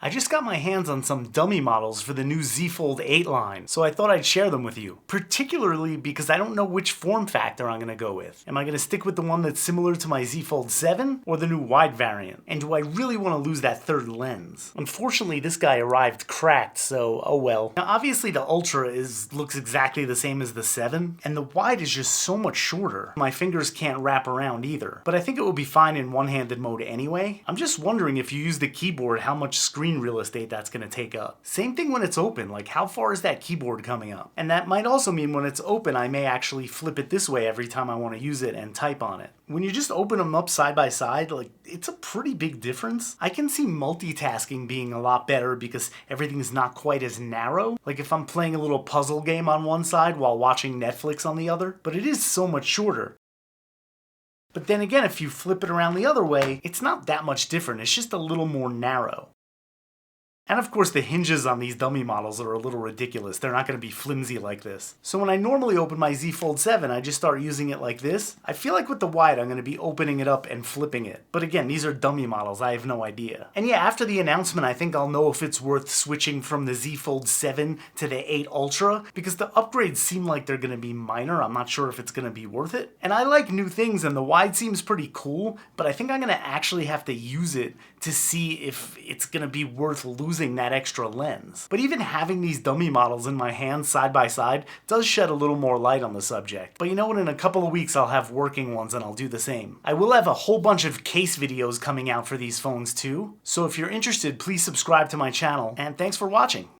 I just got my hands on some dummy models for the new Z Fold 8 line, so I thought I'd share them with you, particularly because I don't know which form factor I'm going to go with. Am I going to stick with the one that's similar to my Z Fold 7 or the new wide variant? And do I really want to lose that third lens? Unfortunately, this guy arrived cracked, so oh well. Now obviously the Ultra looks exactly the same as the 7, and the wide is just so much shorter. My fingers can't wrap around either, but I think it will be fine in one-handed mode anyway. I'm just wondering if you use the keyboard how much screen real estate that's going to take up. Same thing when it's open, like how far is that keyboard coming up? And that might also mean when it's open I may actually flip it this way every time I want to use it and type on it. When you just open them up side by side, like it's a pretty big difference. I can see multitasking being a lot better because everything's not quite as narrow. Like if I'm playing a little puzzle game on one side while watching Netflix on the other, but it is so much shorter. But then again, if you flip it around the other way, it's not that much different, it's just a little more narrow. And of course the hinges on these dummy models are a little ridiculous. They're not going to be flimsy like this. So when I normally open my Z Fold 7, I just start using it like this. I feel like with the wide I'm going to be opening it up and flipping it. But again, these are dummy models, I have no idea. And yeah, after the announcement I think I'll know if it's worth switching from the Z Fold 7 to the 8 Ultra, because the upgrades seem like they're going to be minor. I'm not sure if it's going to be worth it. And I like new things and the wide seems pretty cool, but I think I'm going to actually have to use it to see if it's going to be worth losing that extra lens. But even having these dummy models in my hands side by side does shed a little more light on the subject. But you know what, in a couple of weeks I'll have working ones and I'll do the same. I will have a whole bunch of case videos coming out for these phones too, so if you're interested, please subscribe to my channel, and thanks for watching.